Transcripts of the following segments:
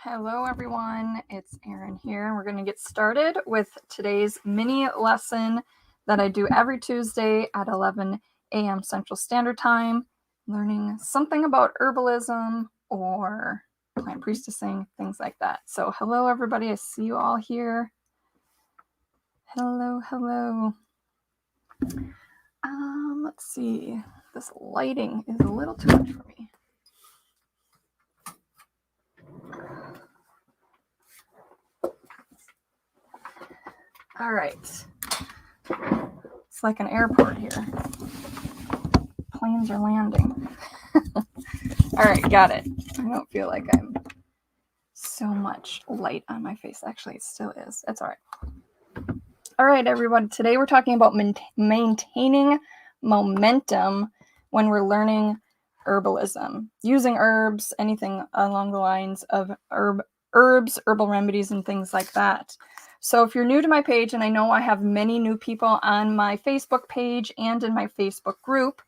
Hello everyone, it's Erin here, and we're going to get started with today's mini lesson that I do every Tuesday at 11 a.m. Central Standard Time, learning something about herbalism or plant priestessing, things like that. So hello everybody, I see you all here. Hello. Let's see, this lighting is a little too much for me. All right. It's like an airport here. Planes are landing. All right, got it. I don't feel like I'm so much light on my face. Actually, it still is. That's all right. All right, everyone. Today we're talking about maintaining momentum when we're learning herbalism, using herbs, anything along the lines of herbs, herbal remedies, and things like that. So if you're new to my page, and I know I have many new people on my Facebook page and in my Facebook group,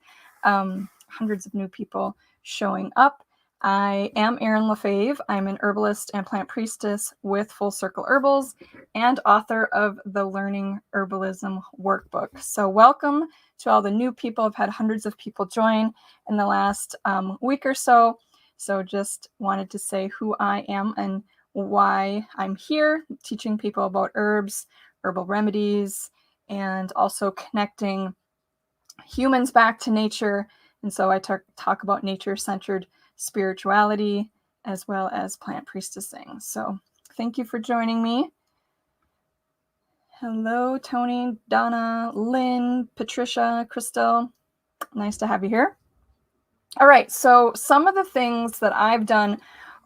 hundreds of new people showing up. I am Erin LaFave. I'm an herbalist and plant priestess with Full Circle Herbals and author of the Learning Herbalism Workbook. So welcome to all the new people. I've had hundreds of people join in the last week or so. So just wanted to say who I am and why I'm here, teaching people about herbs, herbal remedies, and also connecting humans back to nature. And so I talk about nature-centered spirituality as well as plant priestessing. So thank you for joining me. Hello, Tony, Donna, Lynn, Patricia, Crystal. Nice to have you here. All right, so some of the things that I've done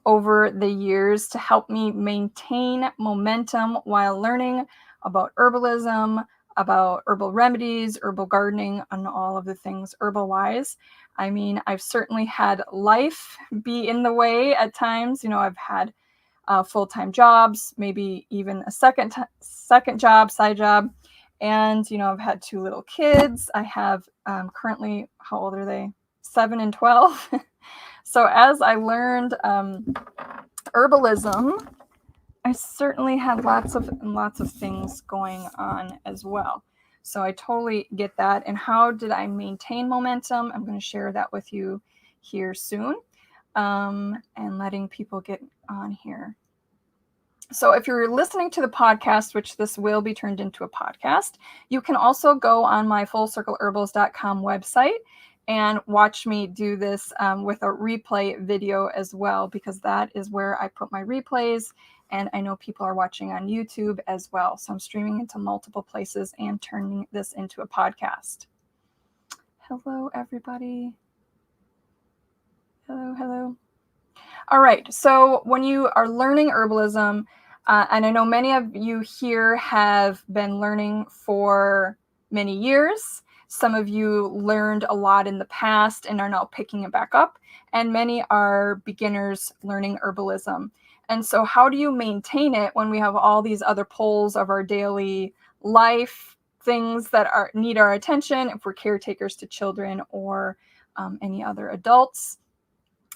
over the years to help me maintain momentum while learning about herbalism, about herbal remedies, herbal gardening, and all of the things herbal-wise. I mean, I've certainly had life be in the way at times. You know, I've had full-time jobs, maybe even a second job, side job. And, you know, I've had 2 little kids. I have currently, how old are they? 7 and 12. So as I learned herbalism, I certainly had lots of things going on as well. So I totally get that. And how did I maintain momentum? I'm going to share that with you here soon, and letting people get on here. So if you're listening to the podcast, which this will be turned into a podcast, you can also go on my fullcircleherbals.com website and watch me do this with a replay video as well, because that is where I put my replays. And I know people are watching on YouTube as well. So I'm streaming into multiple places and turning this into a podcast. Hello, everybody. Hello. All right. So when you are learning herbalism, and I know many of you here have been learning for many years. Some of you learned a lot in the past and are now picking it back up. And many are beginners learning herbalism. And so how do you maintain it when we have all these other poles of our daily life, things that need our attention, if we're caretakers to children or any other adults?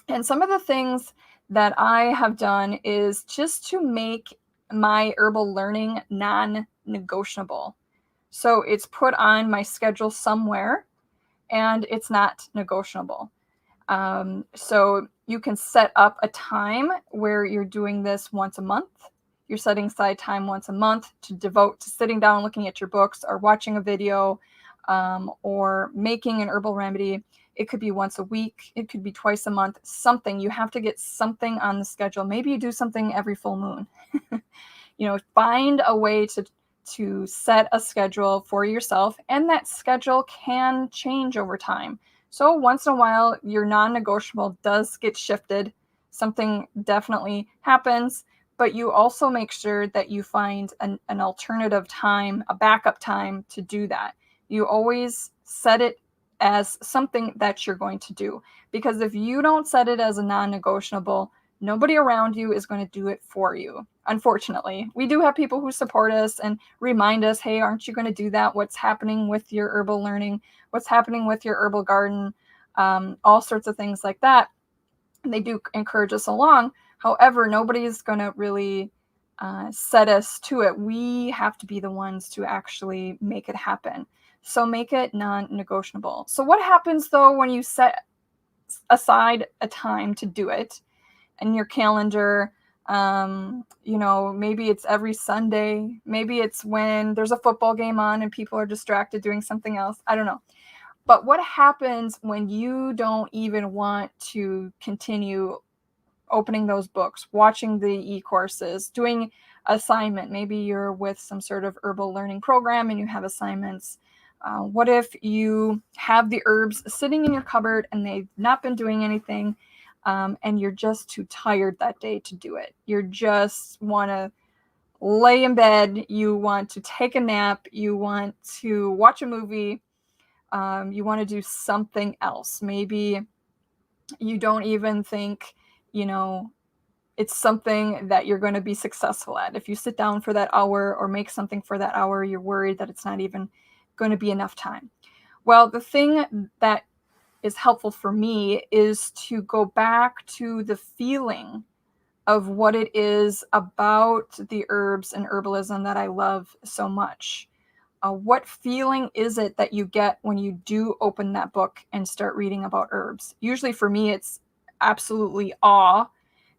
And some of the things that I have done is just to make my herbal learning non-negotiable. So it's put on my schedule somewhere and it's not negotiable. So you can set up a time where you're doing this once a month. You're setting aside time once a month to devote to sitting down, looking at your books, or watching a video, or making an herbal remedy. It could be once a week. It could be twice a month. Something. You have to get something on the schedule. Maybe you do something every full moon. You know, find a way to set a schedule for yourself, and that schedule can change over time. So once in a while, your non-negotiable does get shifted. Something definitely happens, but you also make sure that you find an alternative time, a backup time to do that. You always set it as something that you're going to do, because if you don't set it as a non-negotiable, nobody around you is going to do it for you. Unfortunately, we do have people who support us and remind us, hey, aren't you going to do that? What's happening with your herbal learning? What's happening with your herbal garden? All sorts of things like that. And they do encourage us along. However, nobody's going to really set us to it. We have to be the ones to actually make it happen. So make it non-negotiable. So what happens though when you set aside a time to do it in your calendar? Maybe it's every Sunday, maybe it's when there's a football game on and people are distracted doing something else. I don't know. But what happens when you don't even want to continue opening those books, watching the e-courses, doing assignment? Maybe you're with some sort of herbal learning program and you have assignments. What if you have the herbs sitting in your cupboard and they've not been doing anything, and you're just too tired that day to do it? You just want to lay in bed, you want to take a nap, you want to watch a movie, you want to do something else. Maybe you don't even think, it's something that you're going to be successful at. If you sit down for that hour or make something for that hour, you're worried that it's not even going to be enough time. Well, the thing that is helpful for me is to go back to the feeling of what it is about the herbs and herbalism that I love so much. What feeling is it that you get when you do open that book and start reading about herbs? Usually for me, it's absolutely awe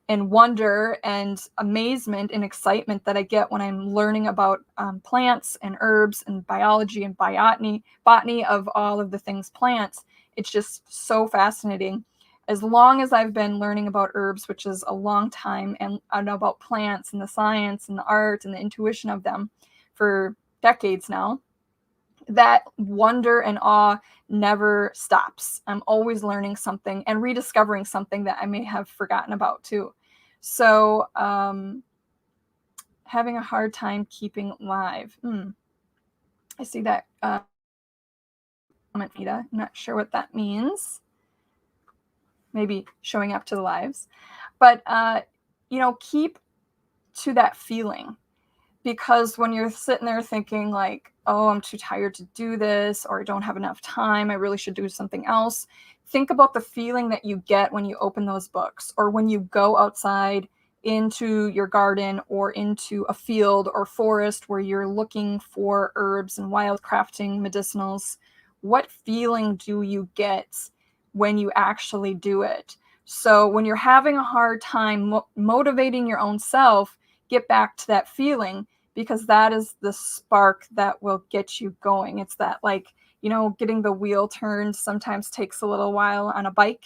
and wonder and amazement and excitement that I get when I'm learning about plants and herbs and biology and botany of all of the things plants. It's just so fascinating. As long as I've been learning about herbs, which is a long time, and I know about plants and the science and the art and the intuition of them for decades now, that wonder and awe never stops. I'm always learning something and rediscovering something that I may have forgotten about too. So having a hard time keeping live. I see that comment, Nita. I'm not sure what that means. Maybe showing up to the lives. But, keep to that feeling. Because when you're sitting there thinking like, oh, I'm too tired to do this, or I don't have enough time, I really should do something else, think about the feeling that you get when you open those books, or when you go outside into your garden or into a field or forest where you're looking for herbs and wildcrafting medicinals. What feeling do you get when you actually do it? So when you're having a hard time motivating your own self, get back to that feeling, because that is the spark that will get you going. It's that, like, getting the wheel turned sometimes takes a little while on a bike.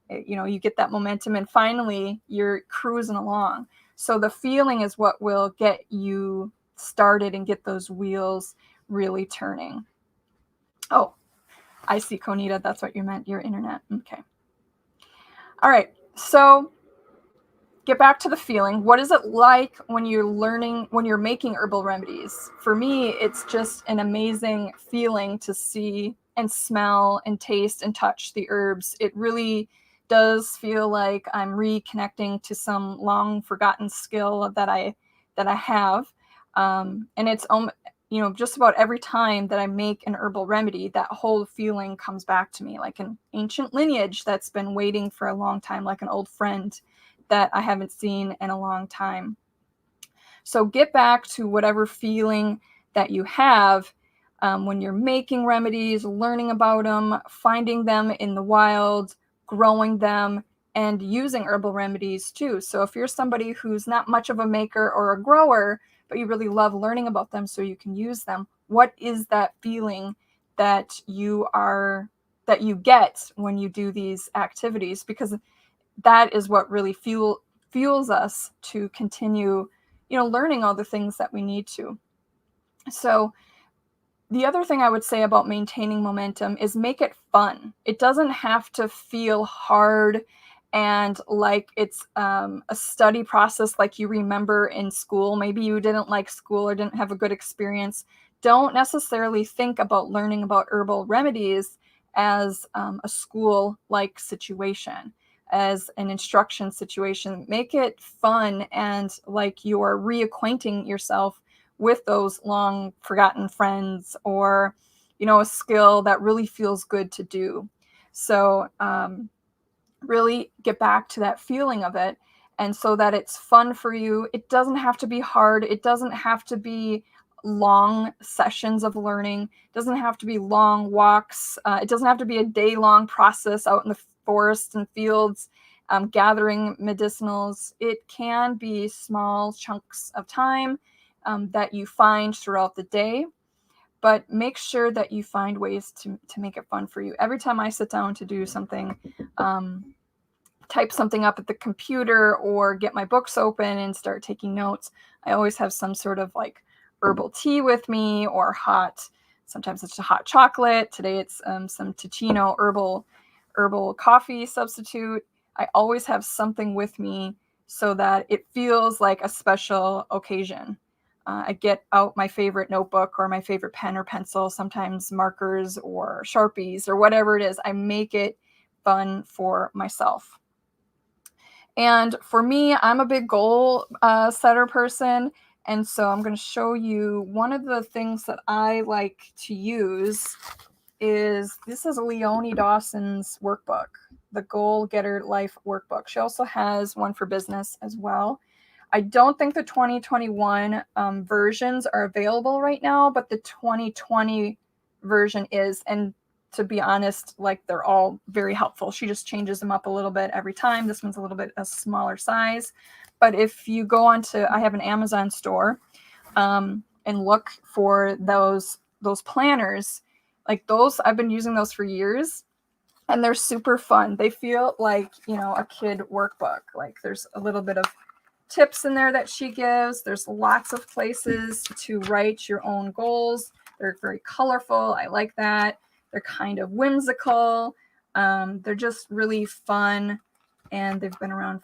You get that momentum and finally you're cruising along. So the feeling is what will get you started and get those wheels really turning. Oh, I see, Conita. That's what you meant, your internet. Okay. All right. So get back to the feeling. What is it like when you're making herbal remedies? For me, it's just an amazing feeling to see and smell and taste and touch the herbs. It really does feel like I'm reconnecting to some long forgotten skill that I have. And it's just about every time that I make an herbal remedy, that whole feeling comes back to me, like an ancient lineage that's been waiting for a long time, like an old friend that I haven't seen in a long time. So get back to whatever feeling that you have when you're making remedies, learning about them, finding them in the wild, growing them, and using herbal remedies too. So if you're somebody who's not much of a maker or a grower, but you really love learning about them so you can use them, what is that feeling that you get when you do these activities? Because that is what really fuels us to continue, learning all the things that we need to. So the other thing I would say about maintaining momentum is make it fun. It doesn't have to feel hard and like it's a study process like you remember in school. Maybe you didn't like school or didn't have a good experience. Don't necessarily think about learning about herbal remedies as a school-like situation, as an instruction situation. Make it fun and like you're reacquainting yourself with those long forgotten friends, or a skill that really feels good to do. So really get back to that feeling of it. and so that it's fun for you. It doesn't have to be hard. It doesn't have to be long sessions of learning. It doesn't have to be long walks. It doesn't have to be a day-long process out in the forests and fields gathering medicinals. It can be small chunks of time that you find throughout the day, but make sure that you find ways to make it fun for you. Every time I sit down to do something, type something up at the computer or get my books open and start taking notes, I always have some sort of like herbal tea with me, or sometimes it's a hot chocolate. Today it's some Ticino herbal coffee substitute. I always have something with me so that it feels like a special occasion. I get out my favorite notebook or my favorite pen or pencil, sometimes markers or Sharpies or whatever it is. I make it fun for myself. And for me, I'm a big goal setter person. And so I'm going to show you one of the things that I like to use this is Leonie Dawson's workbook, the Goal Getter Life Workbook. She also has one for business as well. I don't think the 2021 versions are available right now, but the 2020 version is. And to be honest, like, they're all very helpful. She just changes them up a little bit every time. This one's a little bit a smaller size. But if you go I have an Amazon store, and look for those planners, like those, I've been using those for years, and they're super fun. They feel like, a kid workbook. Like, there's a little bit of tips in there that she gives. There's lots of places to write your own goals. They're very colorful. I like that. They're kind of whimsical. They're just really fun, and they've been around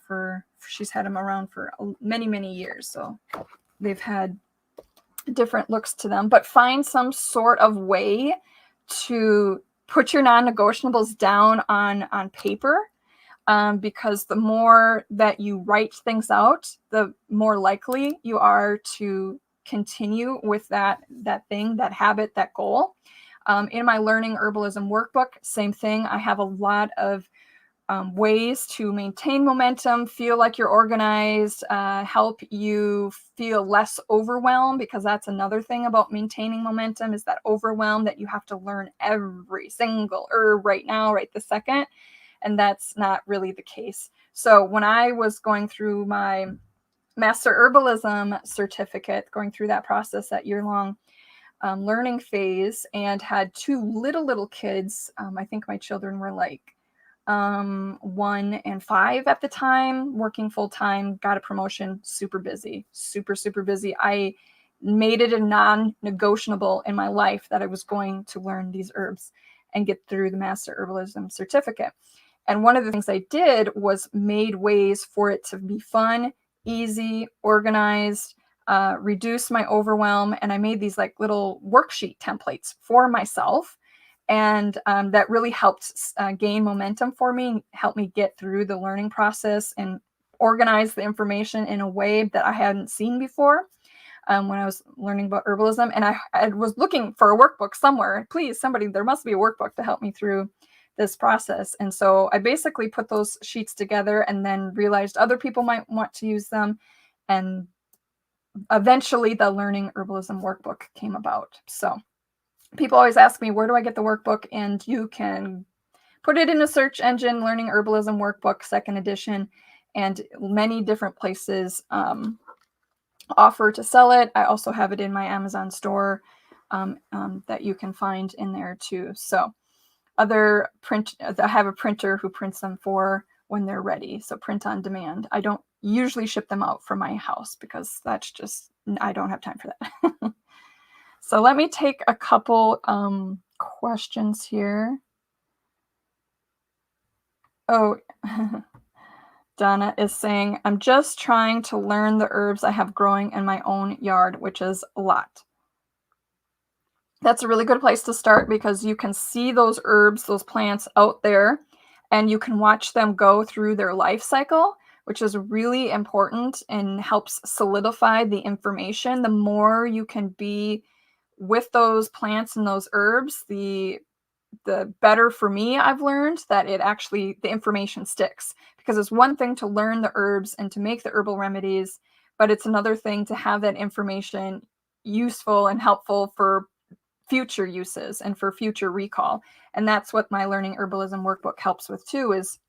she's had them around for many, many years. So they've had different looks to them, but find some sort of way to put your non-negotiables down on paper, because the more that you write things out, the more likely you are to continue with that thing, that habit, that goal. In my Learning Herbalism workbook, same thing. I have a lot of ways to maintain momentum, feel like you're organized, help you feel less overwhelmed, because that's another thing about maintaining momentum, is that overwhelm that you have to learn every single herb right now, right this second. And that's not really the case. So when I was going through my Master Herbalism certificate, going through that process, that year-long learning phase, and had two little kids, I think my children were like 1 and 5 at the time, working full-time, got a promotion, super busy, super busy. I made it a non-negotiable in my life that I was going to learn these herbs and get through the Master Herbalism certificate. And one of the things I did was made ways for it to be fun, easy, organized, reduce my overwhelm. And I made these like little worksheet templates for myself. And that really helped gain momentum for me, helped me get through the learning process and organize the information in a way that I hadn't seen before when I was learning about herbalism. And I was looking for a workbook somewhere. Please, somebody, there must be a workbook to help me through this process. And so I basically put those sheets together and then realized other people might want to use them. And eventually the Learning Herbalism workbook came about. So people always ask me, where do I get the workbook? And you can put it in a search engine, Learning Herbalism Workbook, 2nd edition, and many different places offer to sell it. I also have it in my Amazon store that you can find in there too. So I have a printer who prints them for when they're ready. So print on demand. I don't usually ship them out from my house because that's just, I don't have time for that. So let me take a couple questions here. Oh, Donna is saying, I'm just trying to learn the herbs I have growing in my own yard, which is a lot. That's a really good place to start, because you can see those herbs, those plants out there, and you can watch them go through their life cycle, which is really important and helps solidify the information. The more you can be with those plants and those herbs, the better for me. I've learned that the information sticks, because it's one thing to learn the herbs and to make the herbal remedies, but it's another thing to have that information useful and helpful for future uses and for future recall. And that's what my Learning Herbalism workbook helps with too, is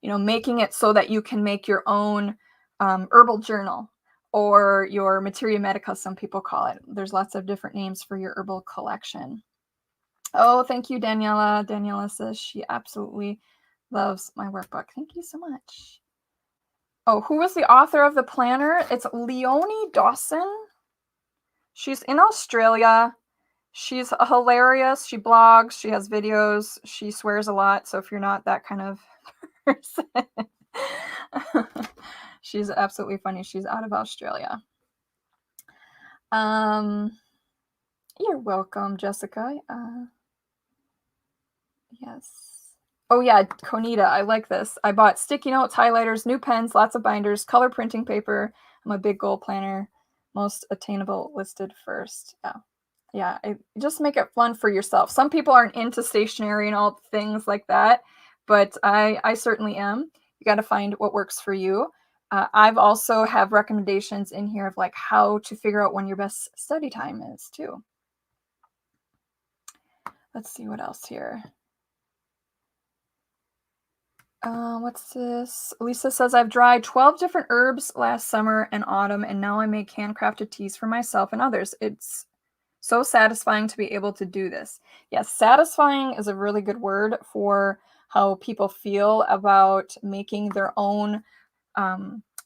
making it so that you can make your own herbal journal, or your materia medica, some people call it. There's lots of different names for your herbal collection. Oh, thank you, Daniela. Daniela says she absolutely loves my workbook. Thank you so much. Oh, who was the author of the planner? It's Leonie Dawson. She's in Australia. She's hilarious. She blogs. She has videos. She swears a lot. So if you're not that kind of person, she's absolutely funny. She's out of Australia. You're welcome, Jessica. Yes. Oh yeah, Conita, I like this. I bought sticky notes, highlighters, new pens, lots of binders, color printing paper. I'm a big goal planner. Most attainable listed first. Yeah. Just make it fun for yourself. Some people aren't into stationery and all things like that, but I certainly am. You got to find what works for you. I've also have recommendations in here of like how to figure out when your best study time is too. Let's see what else here. What's this? Lisa says, I've dried 12 different herbs last summer and autumn, and now I make handcrafted teas for myself and others. It's so satisfying to be able to do this. Yes, satisfying is a really good word for how people feel about making their own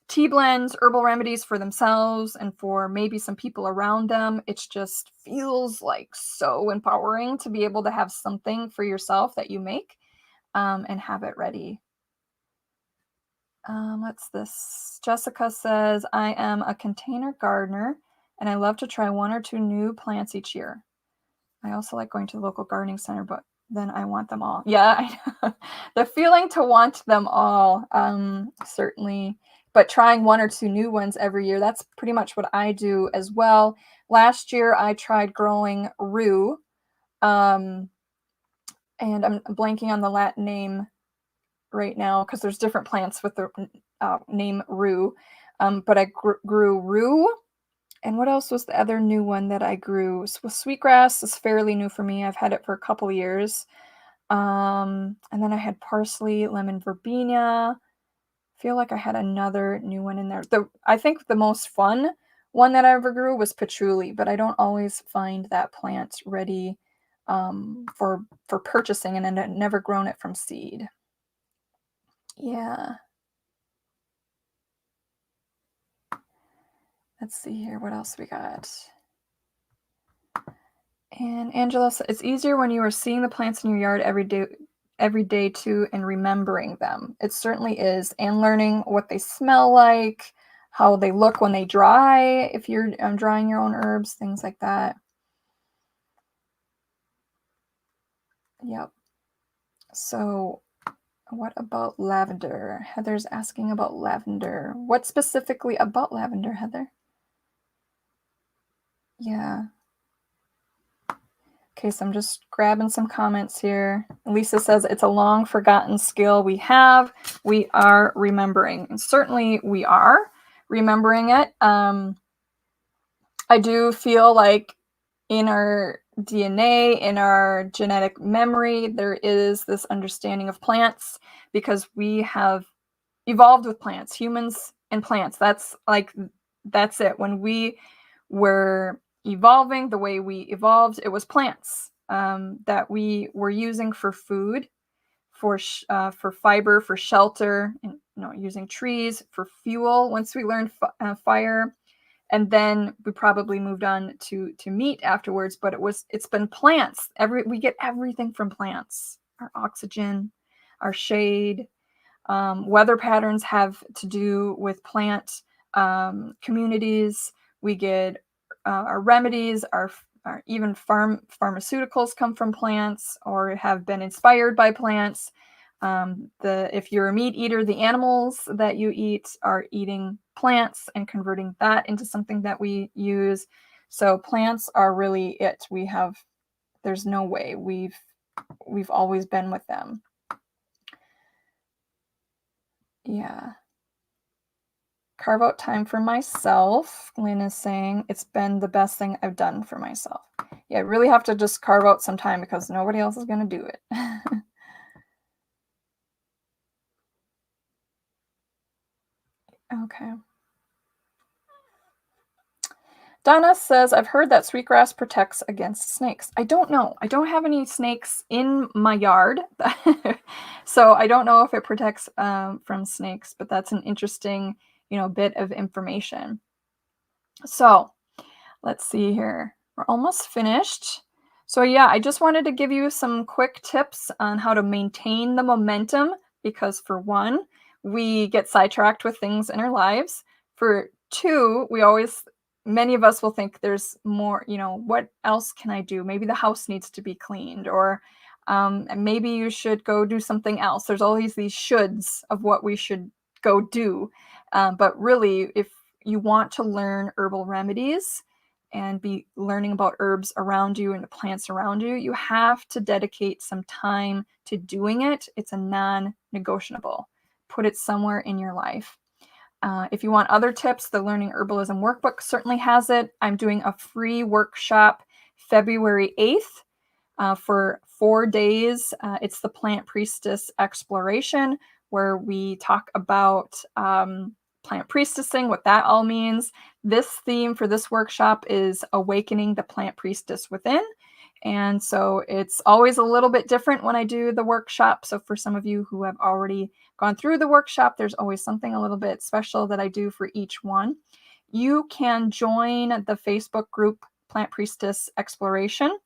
tea blends, herbal remedies for themselves and for maybe some people around them. It just feels like so empowering to be able to have something for yourself that you make and have it ready. What's this? Jessica says, I am a container gardener and I love to try 1 or 2 new plants each year. I also like going to the local gardening center, but then I want them all. Yeah, the feeling to want them all, certainly. But trying 1 or 2 new ones every year, that's pretty much what I do as well. Last year, I tried growing rue, and I'm blanking on the Latin name right now because there's different plants with the name rue. But I grew rue. And what else was the other new one that I grew? Sweetgrass is fairly new for me. I've had it for a couple years. And then I had parsley, lemon verbena. I feel like I had another new one in there. I think the most fun one that I ever grew was patchouli, but I don't always find that plant ready for purchasing, and I've never grown it from seed. Yeah. Let's see here. What else we got? And Angela says, it's easier when you are seeing the plants in your yard every day too, and remembering them. It certainly is. And learning what they smell like, how they look when they dry, if you're drying your own herbs, things like that. Yep. So what about lavender? Heather's asking about lavender. What specifically about lavender, Heather? Yeah. Okay, so I'm just grabbing some comments here. Lisa says, it's a long forgotten skill we have. We are remembering. And certainly we are remembering it. I do feel like in our DNA, in our genetic memory, there is this understanding of plants because we have evolved with plants, humans and plants. That's it. When we were evolving, the way we evolved, it was plants that we were using for food, for fiber, for shelter, and using trees for fuel. Once we learned fire, and then we probably moved on to meat afterwards. But it's been plants. We get everything from plants. Our oxygen, our shade. Weather patterns have to do with plant communities. We get our remedies, our even pharmaceuticals come from plants or have been inspired by plants. If you're a meat eater, the animals that you eat are eating plants and converting that into something that we use. So plants are really it. There's no way we've always been with them. Yeah. Carve out time for myself. Lynn is saying it's been the best thing I've done for myself. Yeah, I really have to just carve out some time because nobody else is going to do it. Okay. Donna says, I've heard that sweetgrass protects against snakes. I don't know. I don't have any snakes in my yard. So I don't know if it protects from snakes, but that's an interesting, bit of information. So let's see here. We're almost finished. So yeah, I just wanted to give you some quick tips on how to maintain the momentum because for one, we get sidetracked with things in our lives. For two, many of us will think there's more, what else can I do? Maybe the house needs to be cleaned or maybe you should go do something else. There's always these shoulds of what we should go do. But really, if you want to learn herbal remedies, and be learning about herbs around you and the plants around you, you have to dedicate some time to doing it. It's a non-negotiable. Put it somewhere in your life. If you want other tips, the Learning Herbalism Workbook certainly has it. I'm doing a free workshop February 8th for 4 days. It's the Plant Priestess Exploration, where we talk about plant priestessing, what that all means. This theme for this workshop is awakening the plant priestess within. And so it's always a little bit different when I do the workshop. So for some of you who have already gone through the workshop, there's always something a little bit special that I do for each one. You can join the Facebook group Plant Priestess Exploration.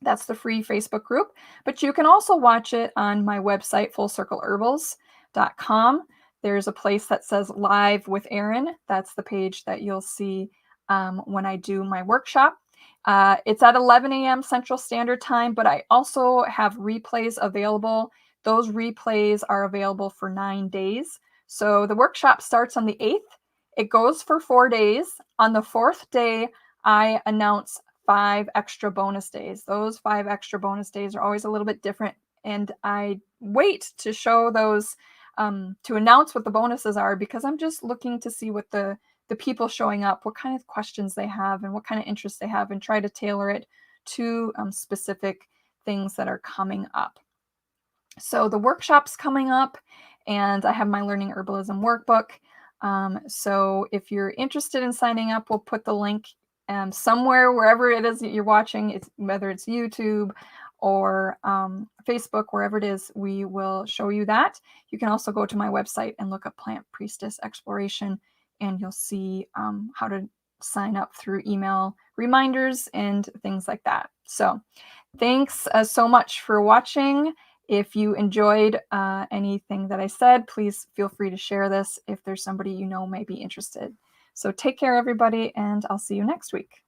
That's the free Facebook group. But you can also watch it on my website, fullcircleherbals.com. There's a place that says Live with Erin. That's the page that you'll see when I do my workshop. It's at 11 a.m. Central Standard Time, but I also have replays available. Those replays are available for 9 days. So the workshop starts on the 8th. It goes for 4 days. On the 4th day, I announce 5 extra bonus days. Those 5 extra bonus days are always a little bit different. And I wait to show those, to announce what the bonuses are, because I'm just looking to see what the people showing up, what kind of questions they have and what kind of interests they have, and try to tailor it to specific things that are coming up. So the workshop's coming up, and I have my Learning Herbalism Workbook. So if you're interested in signing up, we'll put the link somewhere, wherever it is that you're watching, whether it's YouTube or Facebook, wherever it is, we will show you that. You can also go to my website and look up Plant Priestess Exploration, and you'll see how to sign up through email reminders and things like that. So thanks so much for watching. If you enjoyed anything that I said, please feel free to share this if there's somebody you know may be interested. So take care, everybody, and I'll see you next week.